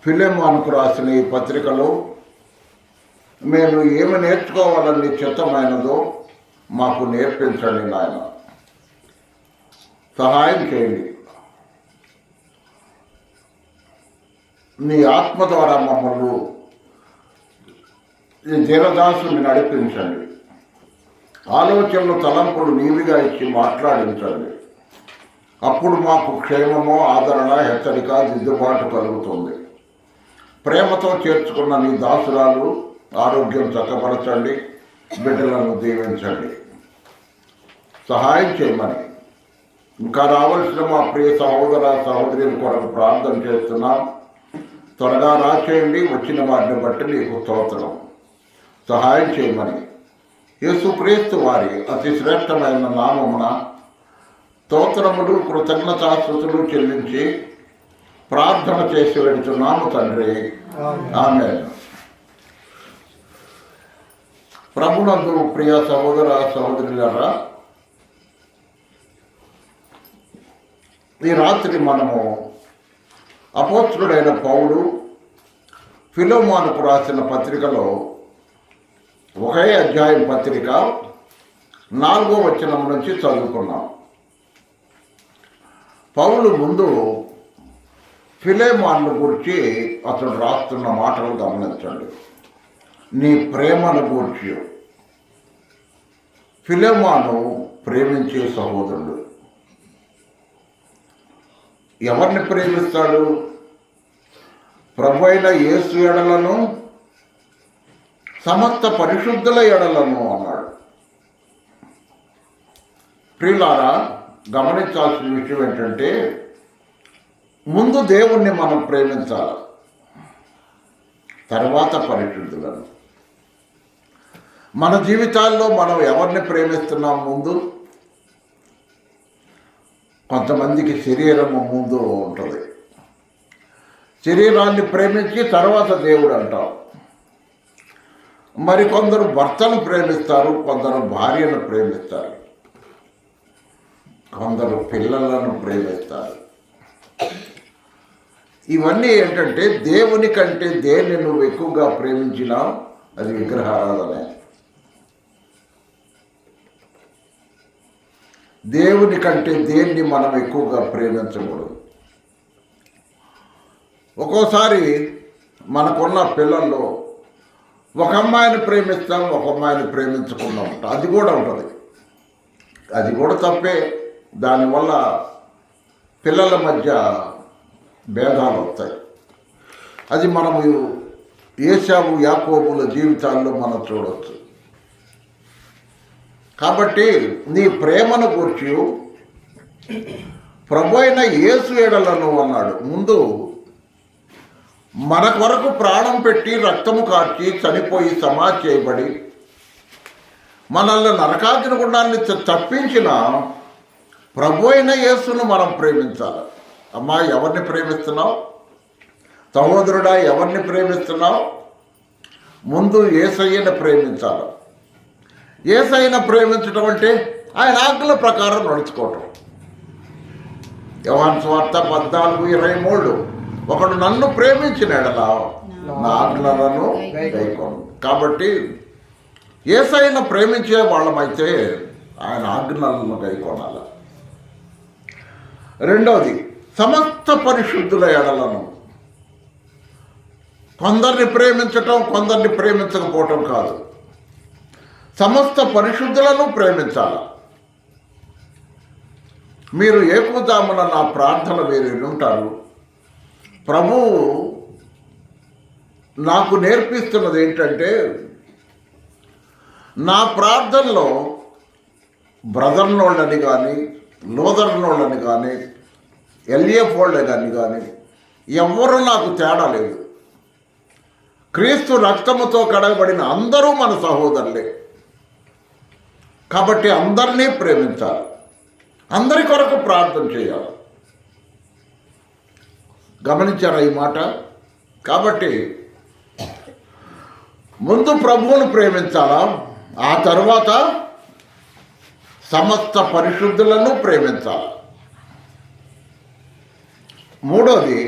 ఫిలెమోనుకు రాసిన ఈ పత్రికలో మేము ఏమి నేర్చుకోవాలని చిత్తమైనదో మాకు నేర్పించండి నాయన, సహాయం చేయండి. నీ ఆత్మ ద్వారా మమ్మల్ని ఈ దీనదాసుని నడిపించండి. ఆలోచనలు తలంపులు నీవిగా ఇచ్చి మాట్లాడించండి. అప్పుడు మాకు క్షేమము, ఆదరణ, హెచ్చరిక, దిద్దుబాటు కలుగుతుంది. ప్రేమతో చేర్చుకున్న నీ దాసురాలు ఆరోగ్యం చక్కపరచండి, బిడ్డలను దీవించండి, సహాయం చేయమని ఇంకా రావాల్సిన మా ప్రియ సహోదర సహోదరుల కొరకు ప్రార్థన చేస్తున్నాం. త్వరగా రాచేయండి. వచ్చిన వారిని బట్టి నీకు స్తోత్రం. సహాయం చేయమని యేసుక్రీస్తు వారి అతి శ్రేష్టమైన నామమున స్తోత్రములు, కృతజ్ఞతాస్తుతులు చెల్లించి ప్రార్థన చేసి వెళుతున్నాము తండ్రి. ఆమేన్. ప్రభునందు ప్రియ సహోదర సహోదరులారా, ఈ రాత్రి మనము అపోస్తలుడైన పౌలు ఫిలెమోనుకు రాసిన పత్రికలో ఒకే అధ్యాయం పత్రిక 4వ వచనం నుంచి చదువుకున్నాం. పౌలు ముందు ఫిలెమోను గురించి అతడు రాస్తున్న మాటలు గమనించండి. నీ ప్రేమను గూర్చి. ఫిలెమోను ప్రేమించే సహోదరుడు. ఎవరిని ప్రేమిస్తాడు? ప్రభు అయిన యేసు ఎడలను, సమస్త పరిశుద్ధుల ఎడలను అన్నాడు. ప్రియులారా, గమనించాల్సిన విషయం ఏంటంటే, ముందు దేవుణ్ణి మనం ప్రేమించాలి, తర్వాత పరిశుద్ధులను. మన జీవితాల్లో మనం ఎవరిని ప్రేమిస్తున్నాం? ముందు కొంతమందికి శరీరము ముందు ఉంటుంది. శరీరాన్ని ప్రేమించి తర్వాత దేవుడు అంటాం. మరికొందరు భర్తను ప్రేమిస్తారు, కొందరు భార్యను ప్రేమిస్తారు, కొందరు పిల్లలను ప్రేమిస్తారు. ఇవన్నీ ఏంటంటే, దేవుని కంటే దేన్ని నువ్వు ఎక్కువగా ప్రేమించినా అది విగ్రహారాధనే. దేవుని కంటే దేన్ని మనం ఎక్కువగా ప్రేమించకూడదు. ఒక్కోసారి మనకున్న పిల్లల్లో ఒక అమ్మాయిని ప్రేమిస్తాం, ఒక అమ్మాయిని ప్రేమించకుండా ఉంటాం. అది కూడా ఉంటుంది. అది కూడా తప్పే. దానివల్ల పిల్లల మధ్య భేదాలు వస్తాయి. అది మనము ఏశావు యాకోబుల జీవితాల్లో మనం చూడవచ్చు. కాబట్టి నీ ప్రేమను గూర్చి ప్రభు అయిన యేసు ఎడలను అన్నాడు. ముందు మన కొరకు ప్రాణం పెట్టి రక్తము కార్చి చనిపోయి సమాధి చేయబడి మనల్ని నరకాగ్ని గుండాన్ని తప్పించిన ప్రభు అయిన యేసును మనం ప్రేమించాలి. అమ్మా, ఎవరిని ప్రేమిస్తున్నావు? సహోదరుడా, ఎవరిని ప్రేమిస్తున్నావు? ముందు యేసయ్యను ప్రేమించాలి. యేసయ్యను ప్రేమించడం అంటే ఆయన ఆజ్ఞల ప్రకారం నడుచుకోవటం. యోహాను సువార్త 14:23, ఒకడు నన్ను ప్రేమించిన ఎడల నా ఆజ్ఞలను గైకొను. కాబట్టి యేసయ్యను ప్రేమించే వాళ్ళమైతే ఆయన ఆజ్ఞలను గైకొనాలి. రెండవది, సమస్త పరిశుద్ధుల ఎడలను. కొందరిని ప్రేమించటం, కొందరిని ప్రేమించకపోవటం కాదు. సమస్త పరిశుద్ధులను ప్రేమించాలి. మీరు ఏకూజామున నా ప్రార్థన మీరు వింటారు. ప్రభువు నాకు నేర్పిస్తున్నది ఏంటంటే, నా ప్రార్థనలో బ్రదర్నోళ్ళని కానీ, లోదర్నోళ్ళని కానీ, ఎల్ఏఫ్ వాళ్ళని కానీ ఎవ్వరూ నాకు తేడా లేదు. క్రీస్తు రక్తముతో కడగబడిన అందరూ మన సహోదరులే. కాబట్టి అందరినీ ప్రేమించాలి, అందరి కొరకు ప్రార్థన చేయాలి. గమనించారా ఈ మాట? కాబట్టి ముందు ప్రభువును ప్రేమించాలా, ఆ తర్వాత సమస్త పరిశుద్ధులను ప్రేమించాలి. మూడోది,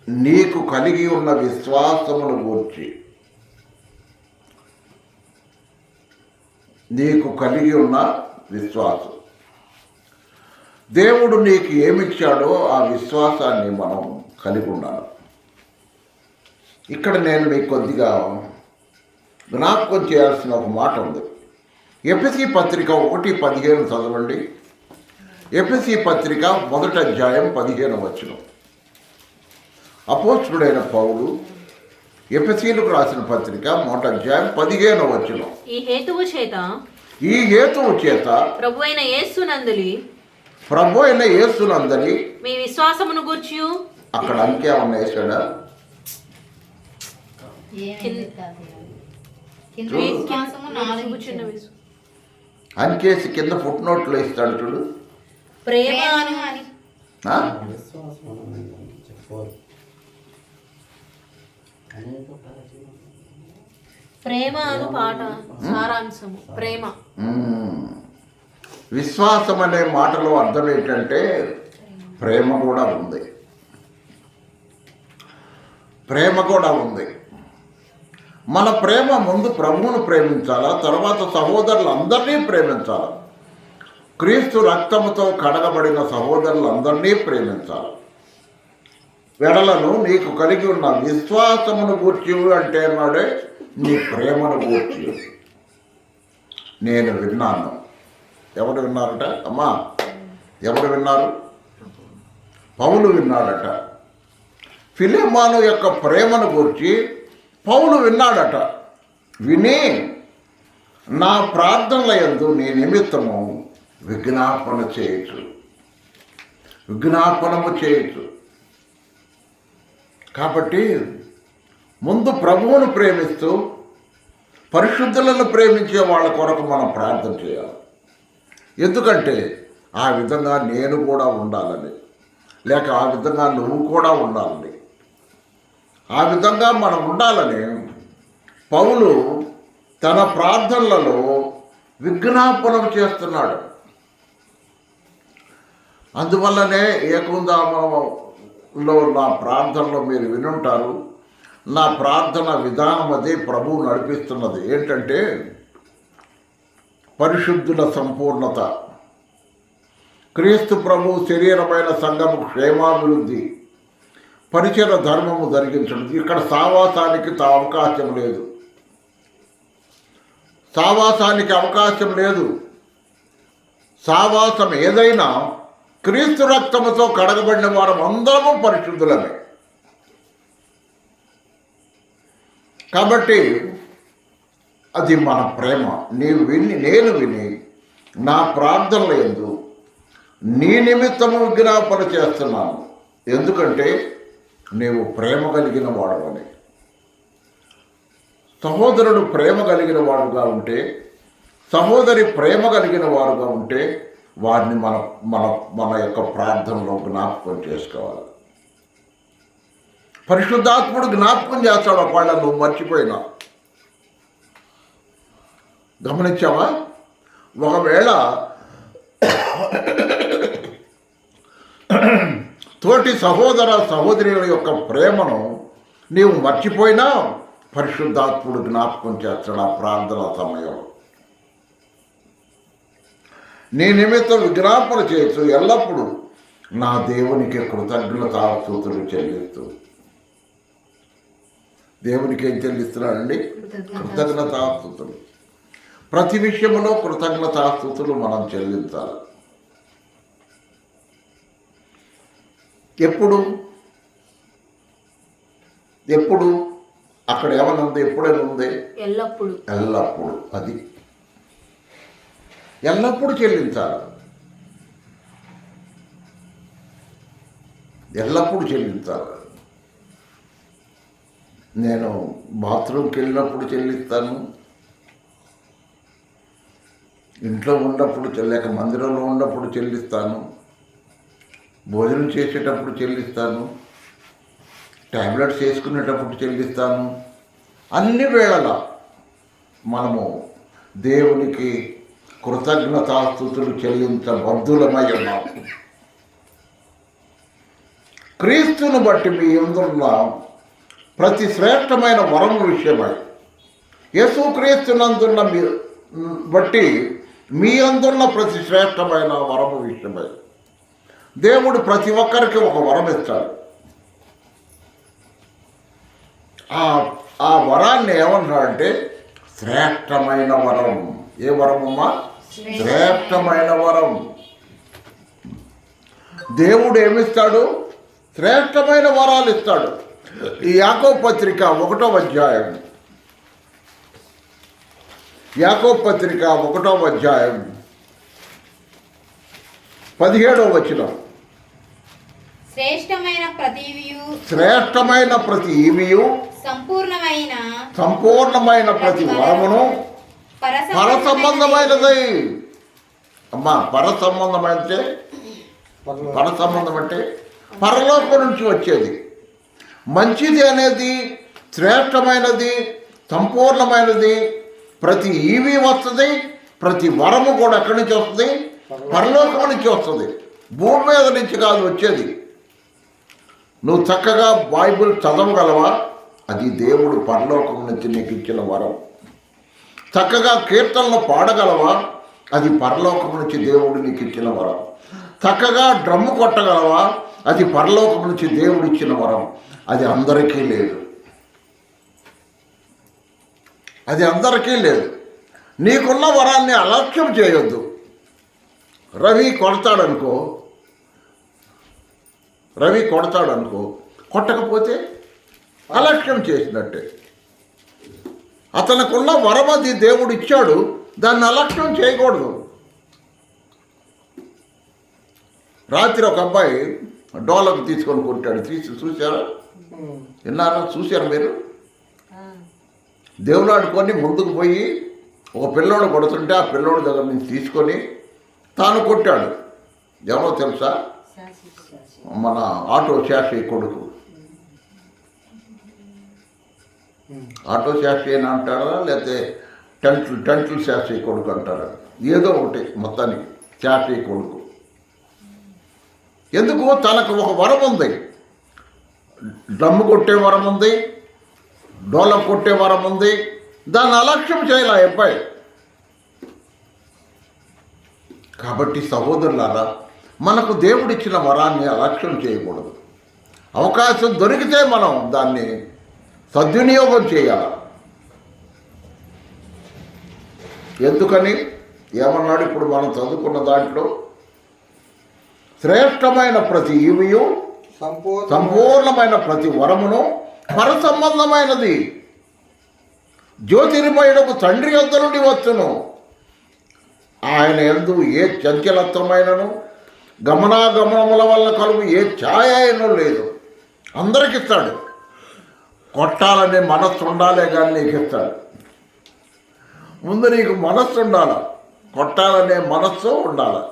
నీకు కలిగి ఉన్న విశ్వాసమును గూర్చి, నీకు కలిగి ఉన్న విశ్వాసం, దేవుడు నీకు ఏమిచ్చాడో ఆ విశ్వాసాన్ని మనం కలిగి ఉండాలి. ఇక్కడ నేను మీకు కొద్దిగా జ్ఞాపకం చేయాల్సిన ఒక మాట ఉంది. ఎఫెసీ పత్రిక 1:15 చదవండి. ఎఫెసీ పత్రిక 1వ అధ్యాయం 15వ వచనం. అపోస్తలుడైన పౌలు ఎఫెసీలకు రాసిన పత్రిక 1వ అధ్యాయం 15వ వచనం. ఈ హేతువు చేత ప్రభు అయిన యేసునందలి మీ విశ్వాసమును గూర్చి, అక్కడ అంకే ఉన్న వేసాడా? అంకేసి కింద ఫుట్ నోట్లో ఇస్తాడు చూడు. ప్రేమ అను పాట సారాంశము ప్రేమ. విశ్వాసం అనే మాటలో అర్థం ఏంటంటే ప్రేమ కూడా ఉంది. ప్రేమ కూడా ఉంది. మన ప్రేమ ముందు ప్రభువును ప్రేమించాలా, తర్వాత సహోదరులందరినీ ప్రేమించాలి. క్రీస్తు రక్తముతో కడగబడిన సహోదరులందరినీ ప్రేమించాలి. వెడలను నీకు కలిగి ఉన్న విశ్వాసమును గూర్చి అంటే అన్నాడే నీ ప్రేమను గూర్చి నేను విన్నాను. ఎవరు విన్నారట? అమ్మా, ఎవరు విన్నారు? పౌలు విన్నాడట. ఫిలెమోను యొక్క ప్రేమను గూర్చి పౌలు విన్నాడట. విని నా ప్రార్థనల యందు నీ నిమిత్తము విజ్ఞాపనము చేయొచ్చు. కాబట్టి ముందు ప్రభువును ప్రేమిస్తూ పరిశుద్ధులను ప్రేమించే వాళ్ళ కొరకు మనం ప్రార్థన చేయాలి. ఎందుకంటే ఆ విధంగా నేను కూడా ఉండాలని, లేక ఆ విధంగా నువ్వు కూడా ఉండాలని, ఆ విధంగా మనం ఉండాలని పౌలు తన ప్రార్థనలలో విజ్ఞాపనం చేస్తున్నాడు. అందువల్లనే ఏకుందామలో నా ప్రార్థనలో మీరు వినుంటారు. నా ప్రార్థన విధానం అదే ప్రభువు నడిపిస్తున్నది. ఏంటంటే పరిశుద్ధుల సంపూర్ణత, క్రీస్తు ప్రభు శరీరమైన సంఘము క్షేమాభివృద్ధి, పరిచయ ధర్మము జరిగించడం. ఇక్కడ సావాసానికి అవకాశం లేదు. సావాసం ఏదైనా క్రీస్తు రక్తముతో కడగబడిన వారం అందరము పరిశుద్ధులమే. కాబట్టి అది మన ప్రేమ. నేను విని నా ప్రార్థనల యందు నీ నిమిత్తము విజ్ఞాపన చేస్తున్నాను. ఎందుకంటే నీవు ప్రేమ కలిగిన వాడవని. సహోదరుడు ప్రేమ కలిగిన వాడుగా ఉంటే, సహోదరి ప్రేమ కలిగిన వారుగా ఉంటే వారిని మన యొక్క ప్రార్థనలో జ్ఞాపకం చేసుకోవాలి. పరిశుద్ధాత్ముడు జ్ఞాపకం చేస్తాడు ఒకవేళ నువ్వు మర్చిపోయినా. గమనించావా? ఒకవేళ తోటి సహోదరుల యొక్క ప్రేమను నీవు మర్చిపోయినా పరిశుద్ధాత్ముడు జ్ఞాపకం చేస్తాడు ఆ ప్రార్థన సమయంలో. నీ నిమిత్తం విజ్ఞాపన చేయొచ్చు. ఎల్లప్పుడూ నా దేవునికి కృతజ్ఞతాస్తుతులు చెల్లిస్తూ. దేవునికి ఏం చెల్లిస్తున్నాడండి? కృతజ్ఞతాస్తుతులు. ప్రతి విషయంలో కృతజ్ఞతాస్తుతులు మనం చెల్లించాలి. ఎప్పుడు అక్కడ ఏమన్నా ఉంది? ఎప్పుడైనా ఉంది? ఎల్లప్పుడు. అది ఎల్లప్పుడు చెల్లించాలి. నేను బాత్రూమ్కి వెళ్ళినప్పుడు చెల్లిస్తాను, ఇంట్లో ఉన్నప్పుడు లేక మందిరంలో ఉన్నప్పుడు చెల్లిస్తాను, భోజనం చేసేటప్పుడు చెల్లిస్తాను, టాబ్లెట్స్ వేసుకునేటప్పుడు చెల్లిస్తాను. అన్ని వేళలా మనము దేవునికి కృతజ్ఞతాస్తుతులు చెల్లించబద్ధులమై ఉన్నాము. క్రీస్తును బట్టి మీ యందున్న ప్రతి శ్రేష్టమైన వరము విషయమై, యేసుక్రీస్తునందున్న బట్టి మీ అందున్న ప్రతి శ్రేష్టమైన వరము విషయమై దేవుడు ప్రతి ఒక్కరికి ఒక వరం ఇస్తాడు. ఆ వరాన్ని ఏమన్నాడంటే శ్రేష్టమైన వరం. ఏ వరమమ్మా? శ్రేష్టమైన వరం. దేవుడు ఏమిస్తాడు? శ్రేష్టమైన వరాలు ఇస్తాడు. ఈ యాకోబు పత్రిక 1వ అధ్యాయం, యాకోబు పత్రిక 1వ అధ్యాయం 17వ వచనం. శ్రేష్టమైన ప్రతి ఈవియు సంపూర్ణమైన ప్రతి వరమును పరసంబంధమైనది. అమ్మా, పరసంబంధం అంటే పరలోకం నుంచి వచ్చేది. మంచిది అనేది, శ్రేష్టమైనది, సంపూర్ణమైనది. ప్రతి ఈవి వస్తుంది, ప్రతి వరము కూడా ఎక్కడి నుంచి వస్తుంది? పరలోకం నుంచి వస్తుంది, భూమి మీద నుంచి కాదు వచ్చేది. నువ్వు చక్కగా బైబిల్ చదవగలవా? అది దేవుడు పరలోకం నుంచి నీకు ఇచ్చిన వరం. చక్కగా కీర్తనలు పాడగలవా? అది పరలోకం నుంచి దేవుడు నీకు ఇచ్చిన వరం. చక్కగా డ్రమ్ము కొట్టగలవా? అది పరలోకం నుంచి దేవుడు ఇచ్చిన వరం. అది అందరికీ లేదు, అది అందరికీ లేదు. నీకున్న వరాన్ని అలక్ష్యం చేయొద్దు. రవి కొడతాడనుకో, కొట్టకపోతే అలక్ష్యం చేసినట్టే. అతనికున్న వరం అది దేవుడు ఇచ్చాడు, దాన్ని అలక్ష్యం చేయకూడదు. రాత్రి ఒక అబ్బాయి డోలకు తీసుకొని కొట్టాడు. చూసారా? విన్నారా? చూసారా మీరు? దేవులాడుకొని ముందుకు పోయి ఒక పిల్లోడు కొడుతుంటే ఆ పిల్లోడి దగ్గర నుంచి తీసుకొని తాను కొట్టాడు. ఎవరో తెలుసా? మన ఆటో శాస్త్రి కొడుకు. ఆటో శాస్త్రి అని అంటారా, లేకపోతే టెంట్లు శాస్త్రి కొడుకు అంటారా? ఏదో ఒకటి, మొత్తానికి శాస్త్రి కొడుకు. ఎందుకు? తనకు ఒక వరం ఉంది. డ్రమ్ము కొట్టే వరం ఉంది, డోలం కొట్టే వరం ఉంది. దాన్ని అలక్ష్యం చేయాలి ఆ అబ్బాయి. కాబట్టి సహోదరులారా, మనకు దేవుడిచ్చిన వరాన్ని అలక్ష్యం చేయకూడదు. అవకాశం దొరికితే మనం దాన్ని సద్వినియోగం చేయాలి. ఎందుకని ఏమన్నాడు? ఇప్పుడు మనం చదువుకున్న దాంట్లో శ్రేష్టమైన ప్రతి ఈవియు సంపూర్ణమైన ప్రతి వరమును పరసంబంధమైనది, జ్యోతిర్మయుడకు తండ్రి యొద్ద నుండి వచ్చును. ఆయన యందు ఏ చంచలత్వమైనను గమనాగమనముల వల్ల కలుగు ఏ ఛాయ అయినో లేదు. అందరికి ఇస్తాడు. కొట్టాలనే మనస్సు ఉండాలే కానీ నీకు ఇస్తాడు. ముందు నీకు మనస్సు ఉండాలి, కొట్టాలనే మనస్సు ఉండాలి.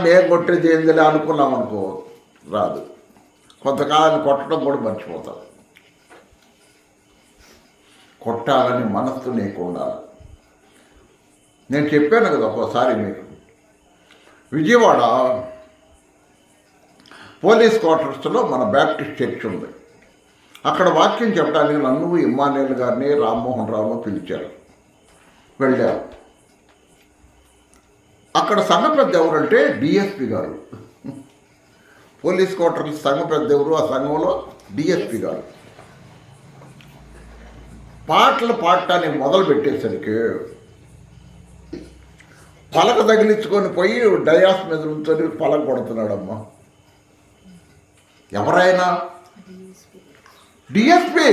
నేను కొట్టేది ఏందిలే అనుకున్నాం అనుకో, రాదు. కొంతకాలం కొట్టడం కూడా మర్చిపోతాం. కొట్టాలని మనస్సు నీకు ఉండాలి. నేను చెప్పాను కదా ఒక్కోసారి మీకు, విజయవాడ పోలీస్ క్వార్టర్స్లో మన బ్యాప్టిస్ట్ చర్చ్ ఉంది. అక్కడ వాక్యం చెప్పడానికి నన్ను, ఇమ్మానుయేల్ గారిని, రామ్మోహన్ రావును పిలిచారు. వెళ్ళారు. అక్కడ సంఘ పెద్ద ఎవరంటే డిఎస్పి గారు. పోలీస్ క్వార్టర్స్ సంఘ పెద్ద ఎవరు? ఆ సంఘంలో డిఎస్పి గారు. పాటలు పాడటానికి మొదలు పెట్టేసరికి పలక తగిలించుకొని పోయి డయాస్ మీద నుంచొని పలక కొడుతున్నాడమ్మా. ఎవరైనా డిఎస్పి.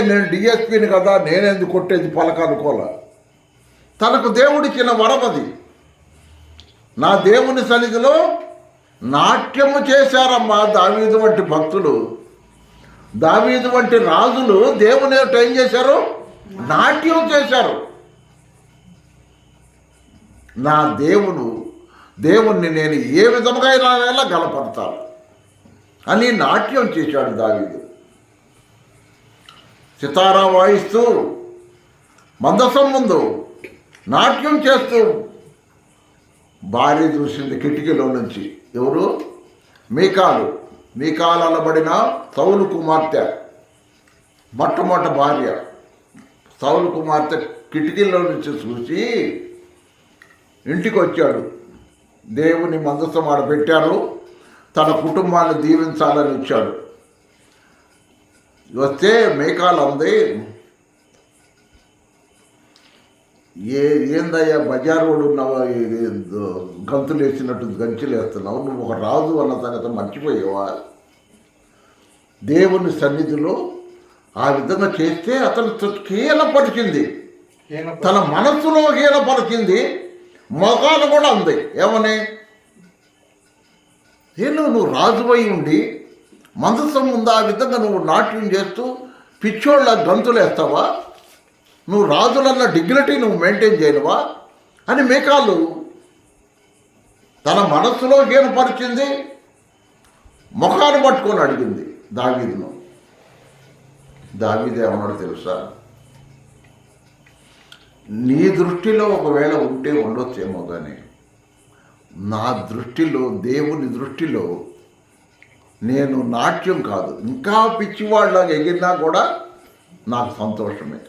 నేను డిఎస్పిని కదా, నేనెందుకు కొట్టేది పలక అనుకోలే. తనకు దేవుడిచ్చిన వరం అది. నా దేవుని సన్నిధిలో నాట్యము చేశారమ్మా దావీదు వంటి భక్తులు, దావీదు వంటి రాజులు దేవుని ఏం చేశారు? నాట్యం చేశారు. నా దేవుణ్ణి నేను ఏ విధముగా అయినా గలపడతాను అని నాట్యం చేశాడు దావీదు. సితారా వాయిస్తూ మందసం ముందు నాట్యం చేస్తూ భార్య చూసింది కిటికీలో నుంచి. ఎవరు? మీకాలు అనబడిన సౌలు కుమార్తె మొట్టమొదటి భార్య. సౌలు కుమార్తె కిటికీలో నుంచి చూసి ఇంటికి వచ్చాడు. దేవుని మందసం ఆడ పెట్టారు, తన కుటుంబాన్ని దీవించాలని ఇచ్చాడు. వస్తే మీకాలు అంది, ఏందయ్యా బజారోడు ఉన్నావా, గంతులు వేసినట్టు గంతులు వేస్తున్నావు, నువ్వు ఒక రాజు అన్న సంగతి మర్చిపోయావా? దేవుని సన్నిధిలో ఆ విధంగా చేస్తే అతను హీనపరిచింది, తన మనస్సులో హీనపరిచింది. మొగాలు కూడా ఉంది, ఏమని? నువ్వు రాజువై ఉండి మందసం ముందు ఆ విధంగా నువ్వు నాట్యం చేస్తూ పిచ్చోళ్ళ గంతులు వేస్తావా? నువ్వు రాజులన్న డిగ్నిటీ నువ్వు మెయింటైన్ చేయనువా అని మీకాలు తన మనస్సులో హీనపరిచింది. ముఖాన్ని పట్టుకొని అడిగింది దావీదును. దావీదు ఏమన్నాడు తెలుసా? నీ దృష్టిలో ఒకవేళ ఉంటే ఉండొచ్చేమో, కానీ నా దృష్టిలో, దేవుని దృష్టిలో నేను నాట్యం కాదు, ఇంకా పిచ్చివాళ్ళలాగా ఎగిరినా కూడా నాకు సంతోషమే.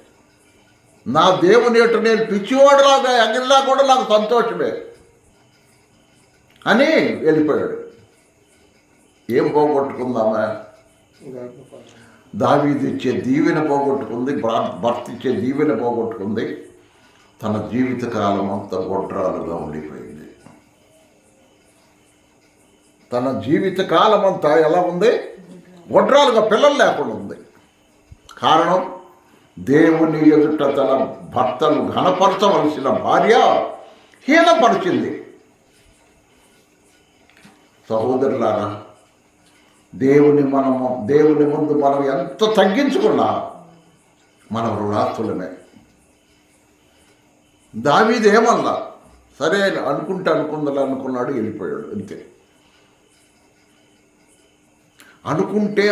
నా దేవుని ఎటు నేను పిచ్చివాడిలాగా ఎగిరినా కూడా నాకు సంతోషమే అని వెళ్ళిపోయాడు. ఏం పోగొట్టుకుందామా? దావీదు ఇచ్చే దీవెన పోగొట్టుకుంది, భర్త ఇచ్చే దీవెన పోగొట్టుకుంది. తన జీవితకాలం అంతా గొడ్రాలుగా ఉండిపోయింది. తన జీవితకాలం అంతా ఎలా ఉంది? గొడ్రాలుగా, పిల్లలు లేకుండా ఉంది. కారణం, దేవుని ఎదుట తన భర్తను ఘనపరచవలసిన భార్య హీనపరిచింది. సహోదరులారా, దేవుని ముందు మనం ఎంత తగ్గించుకున్నా మనం రుణాస్తులమే. దావీదు ఏమన్నా సరే అనుకున్నాడు, వెళ్ళిపోయాడు. అంతే.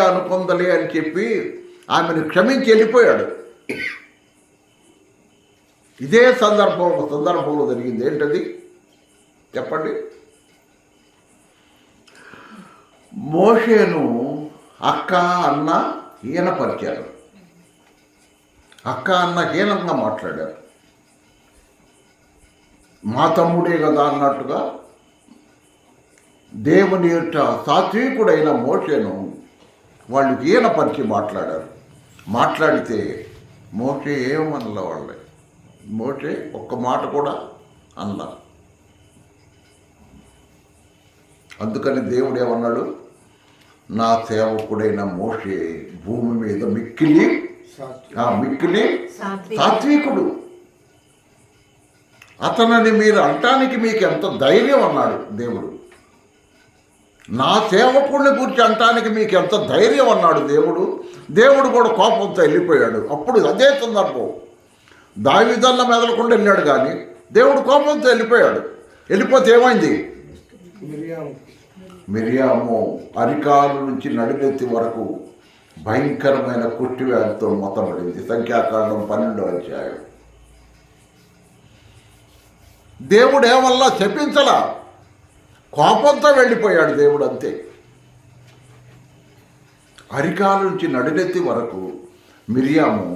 అనుకుందలే అని చెప్పి ఆమెను క్షమించి వెళ్ళిపోయాడు. ఇదే సందర్భంలో జరిగింది. ఏంటది చెప్పండి? మోషేను అక్క అన్న హీనపరిచారు. అక్క అన్న హీనంగా మాట్లాడారు. మా తమ్ముడే కదా అన్నట్టుగా దేవుని యొక్క సాత్వికుడైన మోషేను వాళ్ళు హీనపరిచి మాట్లాడారు. మాట్లాడితే మోషే ఏమనల వాళ్ళే. మోషే ఒక్క మాట కూడా అనలా. అందుకని దేవుడు ఏమన్నాడు? నా సేవకుడైన మోషే భూమి మీద మిక్కిలి సాత్వికుడు, అతనని మీరు అంటానికి మీకు ఎంత ధైర్యం అన్నాడు దేవుడు. నా సేవకుడిని గురించి అంటానికి మీకు ఎంత ధైర్యం అన్నాడు దేవుడు. దేవుడు కూడా కోపంతో వెళ్ళిపోయాడు. అప్పుడు అదే సందర్భం, దావీదన్న మెదలకుండా వెళ్ళాడు, కానీ దేవుడు కోపంతో వెళ్ళిపోయాడు. వెళ్ళిపోతే ఏమైంది? మిరియాము అరికాలు నుంచి నడినెత్తి వరకు భయంకరమైన కుష్టివ్యాధితో మొత్తబడింది. సంఖ్యాకాండం 12వ అధ్యాయం. దేవుడు ఏమల్లా చెప్పించలా, కోపంతో వెళ్ళిపోయాడు దేవుడు. అంతే. అరికాల నుంచి నడినెత్తి వరకు మిరియాము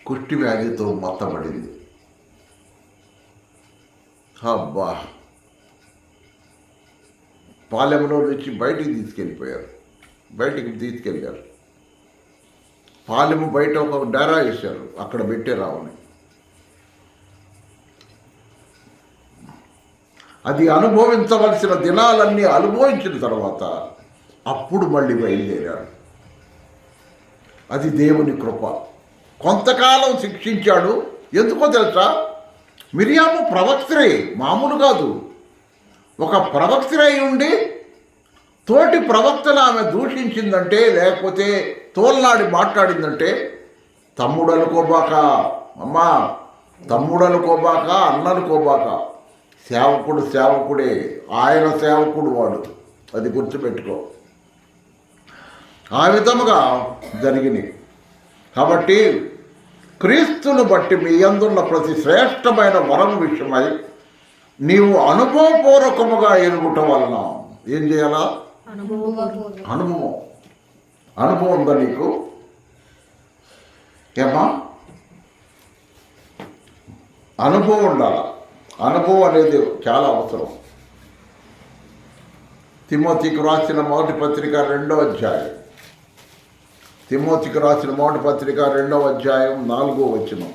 కుష్టి వ్యాధితో మొత్తబడింది. అబ్బా, పాలెంలో నుంచి బయటికి తీసుకెళ్ళారు. పాలెము బయట ఒక డేరా వేశారు, అక్కడ పెట్టే రావని. అది అనుభవించవలసిన దినాలన్నీ అనుభవించిన తర్వాత అప్పుడు మళ్ళీ బయలుదేరాడు. అది దేవుని కృప. కొంతకాలం శిక్షించాడు. ఎందుకో తెలుసా? మిరియాము ప్రవక్త్రే, మామూలు కాదు. ఒక ప్రవక్త్రే ఉండి తోటి ప్రవక్తను ఆమె దూషించిందంటే, లేకపోతే తోలనాడి మాట్లాడిందంటే, తమ్ముడు అనుకోబాక, అమ్మా తమ్ముడు అనుకోబాక, అన్న అనుకోబాక, సేవకుడే, ఆయన సేవకుడు వాడు. అది గుర్తుపెట్టుకో. ఆ విధముగా జరిగినాయి. కాబట్టి క్రీస్తును బట్టి మీ యందున్న ప్రతి శ్రేష్టమైన వరం విషయమై నీవు అనుభవపూర్వకముగా ఎరుగుట వలన ఏం చేయాలా? అనుభవం. అనుభవం ఉందా నీకు? ఏమా? అనుభవం ఉండాలి. అనుభవం అనేది చాలా అవసరం. తిమోతికి రాసిన మొదటి పత్రిక 2వ అధ్యాయం. తిమోతికి రాసిన మొదటి పత్రిక 2వ అధ్యాయం 4వ వచనం.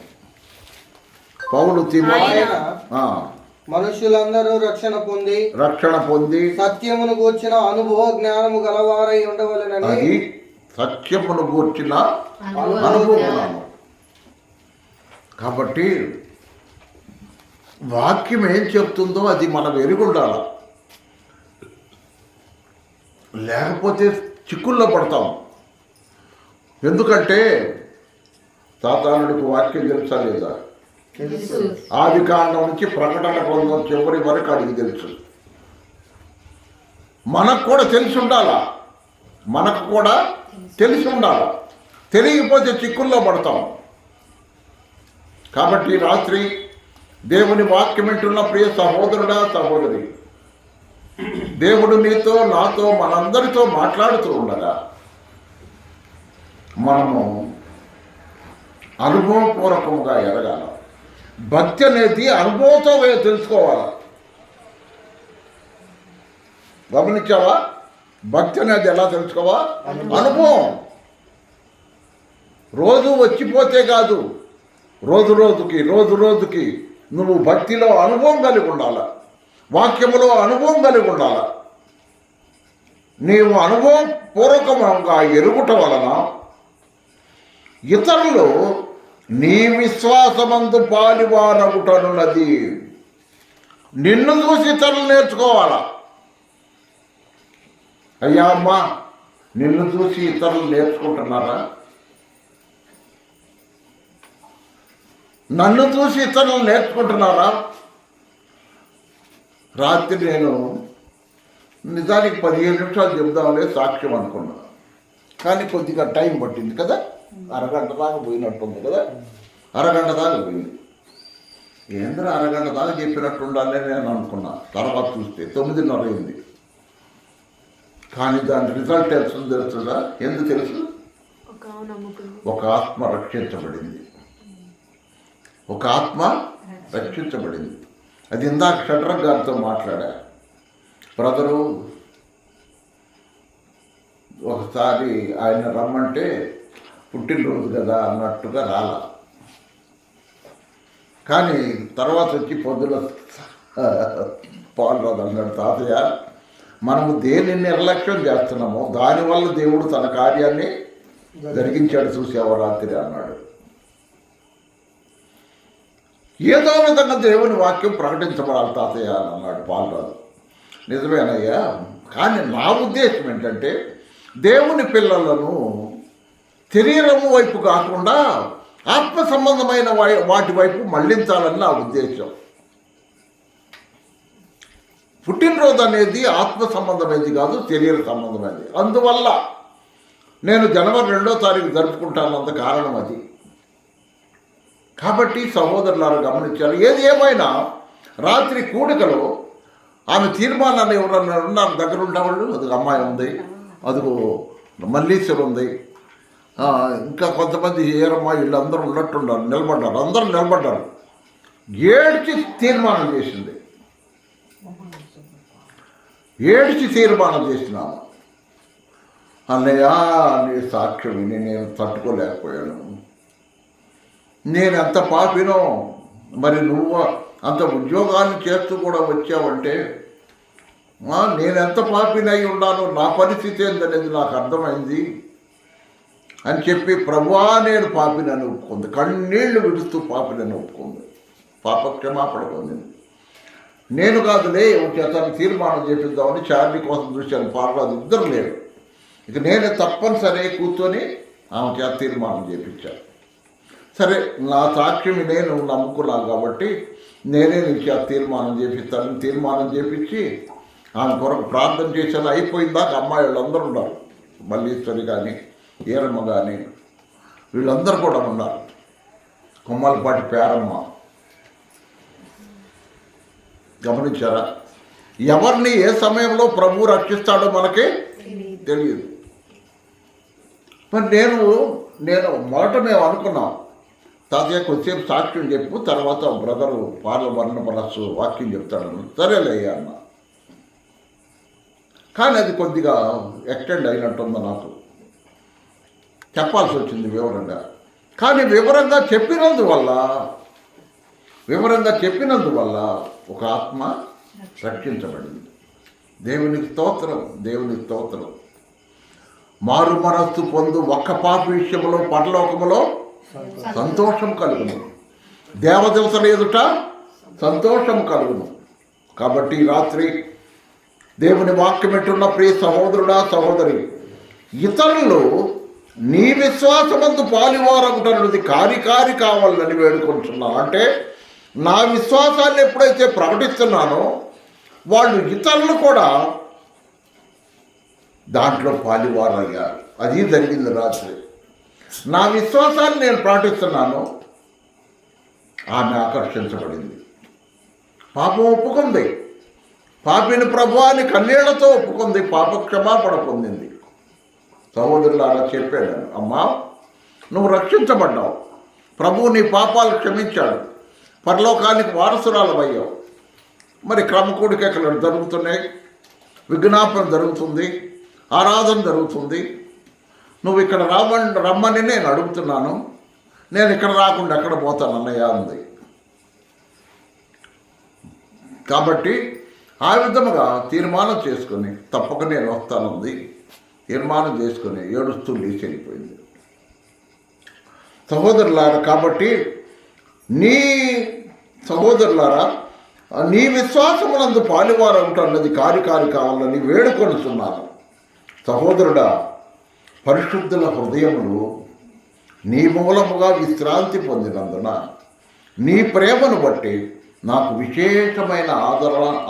పౌలు మనుషులందరూ రక్షణ పొంది సత్యమును గూర్చిన అనుభవ జ్ఞానము గలవారై ఉండవలెనని. అది సత్యమును గూర్చిన అనుభవం. కాబట్టి వాక్యం ఏం చెప్తుందో అది మనం ఎరుగుండాలి. లేకపోతే చిక్కుల్లో పడతాం. ఎందుకంటే సాతానుడికి వాక్యం తెలుసా లేదా? ఆది కాండం నుంచి ప్రకటన గ్రంథం చివరి వరకు అడిగి తెలుసు. మనకు కూడా తెలిసి ఉండాలా. మనకు కూడా తెలిసి ఉండాలి. తెలియకపోతే చిక్కుల్లో పడతాం. కాబట్టి రాత్రి దేవుని వాక్యం వింటున్న ప్రియ సహోదరుడా, సహోదరి, దేవుడు నీతో, నాతో, మనందరితో మాట్లాడుతూ ఉండగా మనము అనుభవపూర్వకంగా ఎరగాల. భక్తి అనేది అనుభవంతో తెలుసుకోవాలి. గమనించావా? భక్తి అనేది ఎలా తెలుసుకోవా? అనుభవం. రోజు వచ్చిపోతే కాదు, రోజు రోజుకి నువ్వు భక్తిలో అనుభవం కలిగి ఉండాల. వాక్యములో అనుభవం కలిగి ఉండాల. నీవు అనుభవం పూర్వకంగా ఎరుగుట వలన ఇతరులు నీ విశ్వాసమందు పాలివారగుటనున్నది. నిన్ను చూసి ఇతరులు నేర్చుకోవాలా. అయ్యా అమ్మా, నిన్ను చూసి ఇతరులు నేర్చుకుంటున్నారా? నన్ను చూసి ఇతరులు నేర్చుకుంటున్నారా? రాత్రి నేను నిజానికి 15 నిమిషాలు చెబుదాంలే సాక్ష్యం అనుకున్నా. కానీ కొద్దిగా టైం పట్టింది కదా. అరగంట దాకా పోయినట్టుంది కదా. అరగంట దాకా పోయింది. ఏంద్ర అరగంట దాకా చెప్పినట్టు ఉండాలి నేను అనుకున్నా. తర్వాత చూస్తే 9:30 అయింది. కానీ దాని రిజల్ట్ తెలుస్తుందా? ఎందుకు తెలుసు? ఒక ఆత్మ రక్షించబడింది. ఒక ఆత్మ రక్షించబడింది. అది ఇందాక షడ్రక్ గారితో మాట్లాడా. బ్రదరు ఒకసారి ఆయన రమ్మంటే పుట్టినరోజు కదా అన్నట్టుగా రాలా. కానీ తర్వాత వచ్చి పొద్దున పాలరాదు అన్నాడు, తాతయ్య మనము దేనిని నిర్లక్ష్యం చేస్తున్నామో దానివల్ల దేవుడు తన కార్యాన్ని జరిగించాడు చూసావా రాత్రి అన్నాడు. ఏదో విధంగా దేవుని వాక్యం ప్రకటించబడాలి తాతయ్య అని అన్నాడు పాలరాజు. నిజమేనయ్యా, కానీ నా ఉద్దేశం ఏంటంటే దేవుని పిల్లలను శరీరము వైపు కాకుండా ఆత్మ సంబంధమైన వాటి వైపు మళ్లించాలని నా ఉద్దేశం. పుట్టినరోజు అనేది ఆత్మ సంబంధమైనది కాదు, శరీర సంబంధమైనది. అందువల్ల నేను జనవరి 2వ తారీఖు జరుపుకుంటానంత కారణం అది. కాబట్టి సహోదరులారా గమనించాలి. ఏది ఏమైనా రాత్రి కూడికలో ఆమె తీర్మానాన్ని ఎవరన్నా ఉన్నారు దగ్గర ఉండేవాళ్ళు. అదిగో అమ్మాయి ఉంది, అదిగో మల్లీశ్వరు ఉంది, ఇంకా కొంతమంది ఏరమ్మ వీళ్ళందరూ ఉన్నట్టున్నారు, నిలబడ్డారు. అందరూ నిలబడ్డారు. ఏడ్చి తీర్మానం చేసింది. ఏడ్చి తీర్మానం చేసినాము. అన్నయ్య నీ సాక్ష్యం విని నేను తట్టుకోలేకపోయాను. నేను ఎంత పాపినో, మరి నువ్వు అంత ఉద్యోగాన్ని చేస్తూ కూడా వచ్చావంటే నేను ఎంత పాపినై ఉన్నానో, నా పరిస్థితి ఏందనేది నాకు అర్థమైంది అని చెప్పి ప్రభువా నేను పాపినని ఒప్పుకుంది. కన్నీళ్లు విడుస్తూ పాపినని ఒప్పుకుంది. పాప క్షమాపణ పొందింది. నేను కాదులే చేతను తీర్మానం చేపిద్దామని చార్లీ కోసం చూశాను. పార్వది ఇద్దరు లేరు. ఇక నేనే తప్పనిసరి కూర్చొని ఆమె చేత తీర్మానం చేయించాను. సరే, నా సాక్ష్యం నేను నమ్ముకున్నాను కాబట్టి నేనే నీకు ఆ తీర్మానం చేపిస్తాను. తీర్మానం చేపించి ఆమె కొరకు ప్రార్థన చేశాను. అయిపోయిందాక అమ్మాయి వాళ్ళందరూ ఉన్నారు. మల్లీశ్వరి కానీ ఈరమ్మ కానీ వీళ్ళందరూ కూడా ఉన్నారు. కొమ్మలపాటి పేరమ్మ గమనించారా? ఎవరిని ఏ సమయంలో ప్రభు రక్షిస్తాడో మనకి తెలియదు. మరి నేను మొదట మేము అనుకున్నాం, తాతయ్య కొద్దిసేపు సాక్ష్యం చెప్పు, తర్వాత బ్రదరు వర్ణ మనస్సు వాక్యం చెప్తాడని. సరేలే అన్న. కానీ అది కొద్దిగా ఎక్స్టెండ్ అయినట్టుందో నాకు చెప్పాల్సి వచ్చింది వివరంగా. కానీ వివరంగా చెప్పినందువల్ల ఒక ఆత్మ రక్షించబడింది. దేవునికి స్తోత్రం. మారు మనస్సు పొందు ఒక్క పాపి విషయంలో పరలోకములో సంతోషం కలుగును, దేవదూతల ఎదుట సంతోషం కలుగును. కాబట్టి ఈ రాత్రి దేవుని వాక్యం ఎట్టున్న ప్రియ సహోదరుడా సహోదరి, ఇతరులు నీ విశ్వాసమందు పాలువారగుటన్నది కారి కావాలని వేడుకుంటున్నాను. అంటే నా విశ్వాసాన్ని ఎప్పుడైతే ప్రకటిస్తున్నానో వాళ్ళు ఇతరులు కూడా దాంట్లో పాలువారయ్యారు. అది జరిగింది రాత్రి. నా విశ్వాసాన్ని నేను ప్రకటిస్తున్నాను, ఆమె ఆకర్షించబడింది. పాపం ఒప్పుకుంది, పాపిని ప్రభువాని కన్నీళ్లతో ఒప్పుకుంది, పాప క్షమాపణ పొందింది. సహోదరులారా చెప్పాను, అమ్మా నువ్వు రక్షించబడ్డావు, ప్రభువు నీ పాపాలు క్షమించాడు, పరలోకానికి వారసురాలవయ్యావు. మరి క్రమకూడికలు జరుగుతున్నాయి, విజ్ఞాపన జరుగుతుంది, ఆరాధన జరుగుతుంది. నువ్వు ఇక్కడ రమ్మని నేను అడుగుతున్నాను. నేను ఇక్కడ రాకుండా ఎక్కడ పోతాను అన్నయ్య అంది. కాబట్టి ఆ విధముగా తీర్మానం చేసుకొని తప్పక నేను వస్తానుంది. తీర్మానం చేసుకొని ఏడుస్తూ లేచి వెళ్ళిపోయింది. సహోదరులారా నీ విశ్వాసమునందు పాలువారవుటన్నది కారి కావాలని వేడుకొనుచున్నాను. సహోదరుడా, పరిశుద్ధుల హృదయములు నీ మూలముగా విశ్రాంతి పొందినందున నీ ప్రేమను బట్టి నాకు విశేషమైన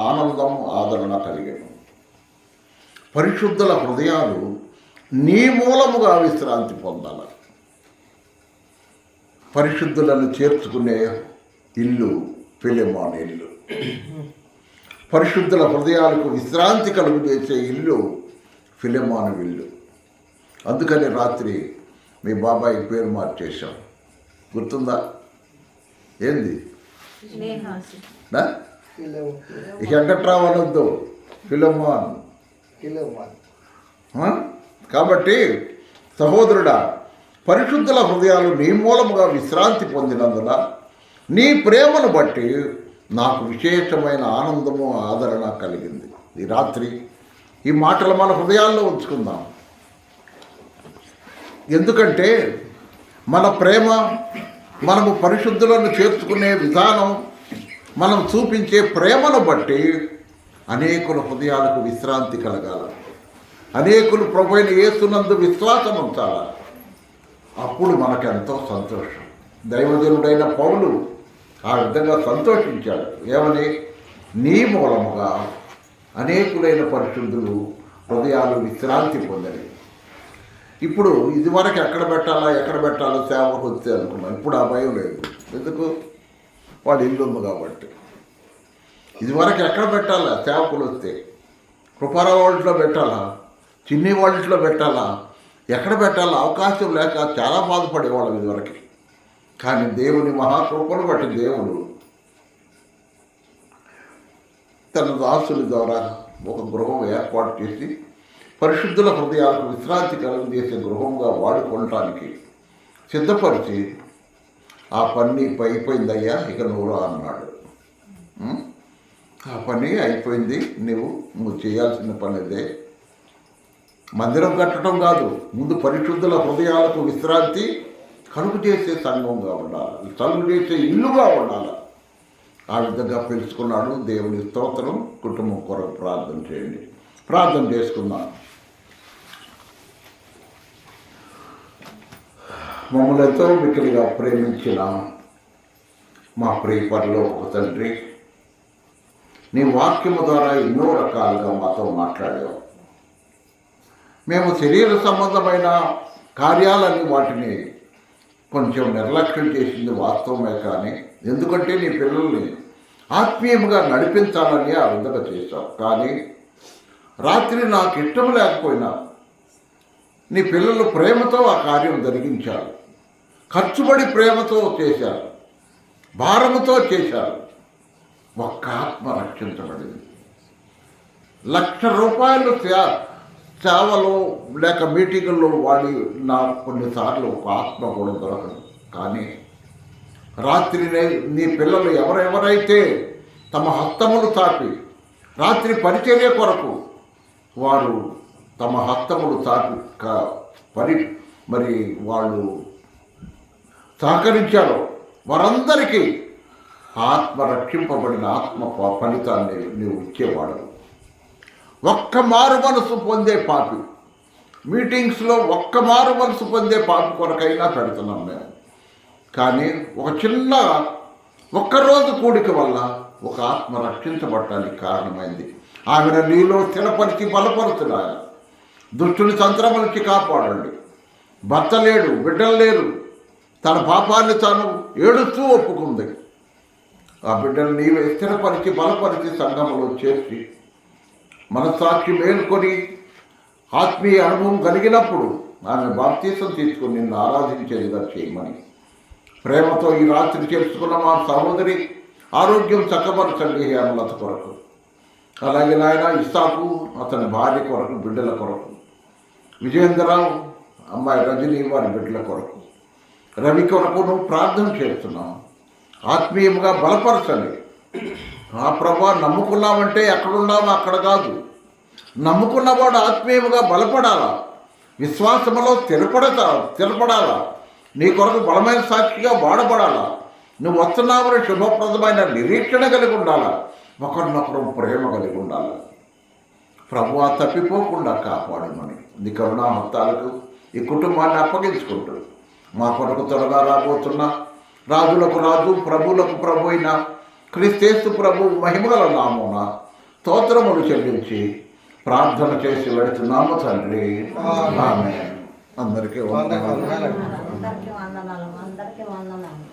ఆనందం కలిగాను. పరిశుద్ధుల హృదయాలు నీ మూలముగా విశ్రాంతి పొందాలి. పరిశుద్ధులను చేర్చుకునే ఇల్లు ఫిలెమోను ఇల్లు. పరిశుద్ధుల హృదయాలకు విశ్రాంతి కలుగజేసే ఇల్లు ఫిలెమోను ఇల్లు. అందుకని రాత్రి మీ బాబాయి పేరు మార్చేశాం. గుర్తుందా? ఏంది? ఇక వెంకట్రావు అనొద్దు, ఫిలెమోన్. కాబట్టి సహోదరుడా, పరిశుద్ధుల హృదయాలు నీ మూలముగా విశ్రాంతి పొందినందున నీ ప్రేమను బట్టి నాకు విశేషమైన ఆనందము ఆదరణ కలిగింది. ఈ రాత్రి ఈ మాటలు మన హృదయాల్లో ఉంచుకుందాం. ఎందుకంటే మన ప్రేమ, మనము పరిశుద్ధులను చేర్చుకునే విధానం, మనం చూపించే ప్రేమను బట్టి అనేకుల హృదయాలకు విశ్రాంతి కలగాలి. అనేకులు ప్రభువైన యేసునందు విశ్వాసం ఉంచాలి. అప్పుడు మనకెంతో సంతోషం. దైవజనుడైన పౌలు ఆ విధంగా సంతోషించాడు. ఏమని? నీ మూలముగా అనేకులైన పరిశుద్ధులు హృదయాలు విశ్రాంతి పొందని. ఇప్పుడు ఇదివరకు ఎక్కడ పెట్టాలో సేవకు వస్తే అనుకున్నాం. ఇప్పుడు ఆ భయం లేదు. ఎందుకు? వాడు ఇల్లు ఉంది కాబట్టి. ఇదివరకు ఎక్కడ పెట్టాలా? సేవకులు వస్తే కృపారావు వాళ్ళలో పెట్టాలా, చిన్ని వాళ్ళలో పెట్టాలా, ఎక్కడ పెట్టాలా అవకాశం లేక చాలా బాధపడేవాళ్ళం ఇదివరకు. కానీ దేవుని మహాకృపను బట్టి దేవుడు తన దాసుల ద్వారా ఒక గృహం ఏర్పాటు చేసి పరిశుద్ధుల హృదయాలకు విశ్రాంతి కలుగజేసే గృహంగా వాడుకోవటానికి సిద్ధపరిచి ఆ పని అయిపోయిందయ్యా, ఇక నువ్వు రా అన్నాడు. ఆ పని అయిపోయింది, నువ్వు చేయాల్సిన పని అదే. మందిరం కట్టడం కాదు, ముందు పరిశుద్ధుల హృదయాలకు విశ్రాంతి కలుగు చేసే సంఘంగా ఉండాలి, కలుగు చేసే ఇల్లుగా ఉండాలి. ఆ విధంగా పిలుచుకున్నాడు. దేవుని స్తోత్రం. కుటుంబం కొరకు ప్రార్థన చేయండి. ప్రార్థన చేసుకుందాం. మమ్మల్ని ఎంతో మిక్కిలిగా ప్రేమించిన మా ప్రియ పరలోకపు తండ్రి, నీ వాక్యము ద్వారా ఎన్నో రకాలుగా మాతో మాట్లాడావు. మేము శరీర సంబంధమైన కార్యాలని వాటిని కొంచెం నిర్లక్ష్యం చేసింది వాస్తవమే. కానీ ఎందుకంటే నీ పిల్లల్ని ఆత్మీయంగా నడిపించాలని ఆ విధంగా చేశావు. కానీ రాత్రి నాకు ఇష్టం లేకపోయినా నీ పిల్లలు ప్రేమతో ఆ కార్యం జరిగించారు. ఖర్చుబడి ప్రేమతో చేశారు, భారముతో చేశారు. ఒక్క ఆత్మ రక్షించబడింది. ₹1,00,000 సేవలో లేక మీటింగుల్లో వాడి నాకు కొన్నిసార్లు ఒక ఆత్మ కూడా దొరకదు. కానీ రాత్రి నీ పిల్లలు ఎవరెవరైతే తమ హస్తములు తాపి రాత్రి పరిచర్య కొరకు వారు తమ హస్తములు తాపి మరి వాళ్ళు సహకరించారో వారందరికీ ఆత్మ రక్షింపబడిన ఆత్మ ఫలితాన్ని నీవు ఇచ్చేవాడు. ఒక్క మారు మనసు పొందే పాపి మీటింగ్స్లో ఒక్క మారు మనసు పొందే పాపి కొరకైనా పెడుతున్నాం మేము. కానీ ఒక చిన్న ఒక్కరోజు కూడిక వల్ల ఒక ఆత్మ రక్షించబడటానికి కారణమైంది. ఆమెను నీలో స్థిరపరిచి బలపరుచున్నాయన. దుష్టుని తంత్రము నుంచి కాపాడండి. భర్త లేడు, బిడ్డలు లేరు, తన పాపాన్ని తాను ఏడుస్తూ ఒప్పుకుంది. ఆ బిడ్డను నీవే స్థిరపరిచి బలపరిచి సంఘములో చేర్చి మనస్సాక్షి మేలుకొని ఆత్మీయ అనుభవం కలిగినప్పుడు ఆమె బాప్తీసం తీసుకుని నిన్ను ఆరాధించేదిగా చేయమని ప్రేమతో ఈ రాత్రి చేసుకున్న మా సహోదరి ఆరోగ్యం చక్కబరచండి హేమలత కొరకు. అలాగే నాయన ఇస్సాకు అతని భార్య కొరకు, బిడ్డల కొరకు, విజయేంద్రరావు అమ్మాయి రజనీ వారి బిడ్డల కొరకు, రవి కొరకు నువ్వు ప్రార్థన చేస్తున్నావు. ఆత్మీయంగా బలపరచండి. ఆ ప్రభా నమ్ముకున్నామంటే ఎక్కడున్నామో అక్కడ కాదు. నమ్ముకున్నవాడు ఆత్మీయంగా బలపడాలా, విశ్వాసములో స్థిరపడాలా, నీ కొరకు బలమైన సాక్షిగా వాడబడాలా, నువ్వు వస్తున్నామని శుభప్రదమైన నిరీక్షణ కలిగి ఉండాలా, ఒకరినొకరు ప్రేమ కలిగి ఉండాలి. ప్రభువా తప్పిపోకుండా కాపాడమని నీ కరుణా హస్తాలకు ఈ కుటుంబాన్ని అప్పగించుకుంటూ మా కొరకు త్వరగా రాబోతున్న రాజులకు రాజు ప్రభువులకు ప్రభు అయిన క్రీస్తు ప్రభు మహిమగల నామమున స్తోత్రములు చెల్లించి ప్రార్థన చేసి వెళుతున్నాము తండ్రి. ఆమేన్. అందరికీ వందనాలు. అందరికీ వందనాలు.